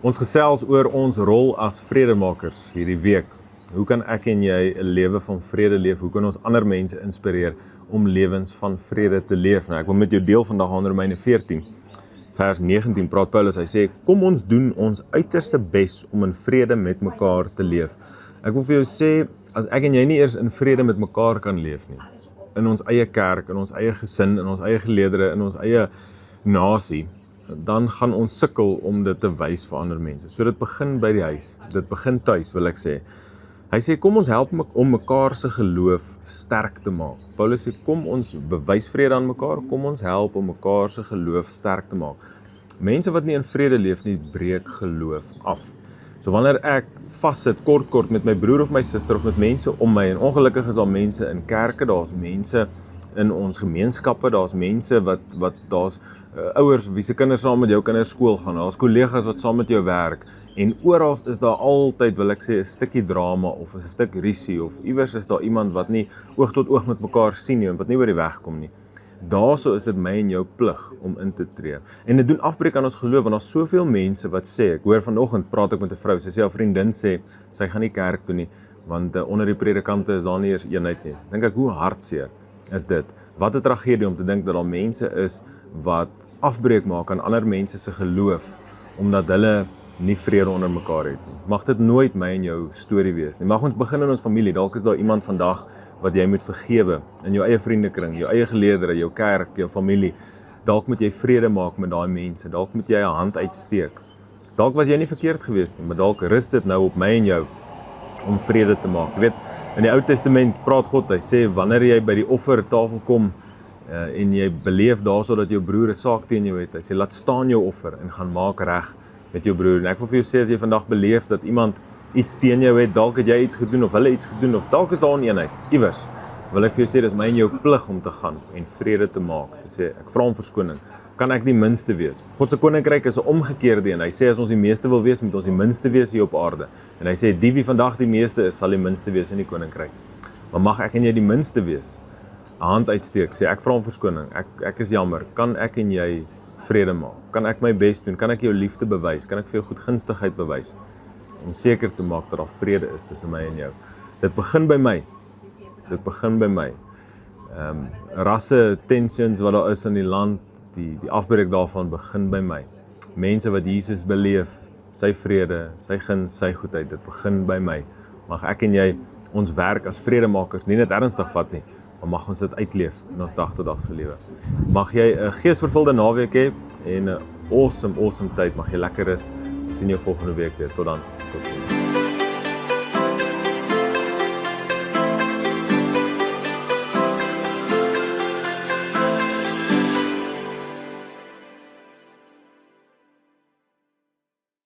Ons gesels oor ons rol as vredemakers hierdie week. Hoe kan ek en jy 'n lewe van vrede leef? Hoe kan ons ander mense inspireer om lewens van vrede te leef? Nou, ek wil met jou deel vandag aan Romeine 14, vers 19 praat Paulus, hy sê, kom ons doen ons uiterste bes om in vrede met mekaar te leef. Ek wil vir jou sê, as ek en jy nie eers in vrede met mekaar kan leef nie, in ons eie kerk, in ons eie gesin, in ons eie geleedere, in ons eie nasie, dan gaan ons sukkel om dit te wys vir ander mense. So dit begin by die huis, dit begin tuis, wil ek sê. Hy sê, kom ons help om mekaar se geloof sterk te maak. Paulus sê, kom ons bewys vrede aan mekaar, kom ons help om mekaar se geloof sterk te maak. Mense wat nie in vrede leef nie, breek geloof af. So wanneer ek vassit kort met my broer of my suster of met mense om my, en ongelukkig is daar mense in kerke, daar's mense in ons gemeenskappe, daar's mense daar's ouers wie se kinders saam met jou kinders skool gaan, daar's kollegas wat saam met jou werk, en oral is daar altyd, wil ek sê, 'n stukkie drama of 'n stuk risie, of iewers is daar iemand wat nie oog tot oog met mekaar sien nie, en wat nie oor die weg kom nie. Daarso is dit my en jou plig om in te tree. En dit doen afbreek aan ons geloof, want daar's soveel mense wat sê, ek hoor vanoggend praat ek met 'n vrou, sy sê haar vriendin sê, sy gaan nie kerk toe nie, want onder die predikante is daar nie eers eenheid nie. Dink ek, hoe hartseer is dit? Wat 'n tragedie om te dink dat daar mense is wat afbreek maak aan ander mense se geloof, omdat hulle nie vrede onder mekaar het nie. Mag dit nooit my en jou storie wees nie. Mag ons begin in ons familie, dalk is daar iemand vandag wat jy moet vergewe, in jou eie vriendekring, jou eie geleedere, jou kerk, jou familie. Dalk moet jy vrede maak met daai mense, dalk moet jy 'n hand uitsteek. Dalk was jy nie verkeerd geweest nie, maar dalk rus dit nou op my en jou om vrede te maak. Jy weet, in die Ou Testament praat God, hy sê, wanneer jy by die offertafel kom, en jy beleef daarso dat jou broer 'n saak teen jou het, hy sê, laat staan jou offer en gaan maak reg met jou broer. En ek wil vir jou sê, as jy vandag beleef dat iemand iets teen jou het, dalk het jy iets gedoen, of hulle iets gedoen, of dalk is daar oneenheid, iewers, wil ek vir jou sê, dis my en jou plig om te gaan en vrede te maak, te sê, ek vra om verskoning, kan ek die minste wees? God se koninkryk is 'n omgekeerde een, hy sê, as ons die meeste wil wees, moet ons die minste wees hier op aarde, en hy sê, die wie vandag die meeste is, sal die minste wees in die koninkryk. Maar mag ek en jy die minste wees? 'n hand uitsteek, sê, ek vra om verskoning, ek is jammer, kan ek en jy vrede maak? Kan ek my bes doen? Kan ek jou liefde bewys? Kan ek vir jou goedgunstigheid bewys? Om seker te maak dat daar vrede is tussen my en jou. Dit begin by my. Dit begin by my. Rasse tensions wat daar is in die land, die afbreek daarvan begin by my. Mense wat Jesus beleef, sy vrede, sy guns, sy goedheid, dit begin by my. Mag ek en jy ons werk as vredemakers nie net ernstig vat nie, maar mag ons dit uitleef in ons dag tot dag se lewe. Mag jy 'n geesvervulde naweek hê en 'n awesome tyd. Mag jy lekker is. Ons sien jou volgende week weer. Tot dan. Totsiens.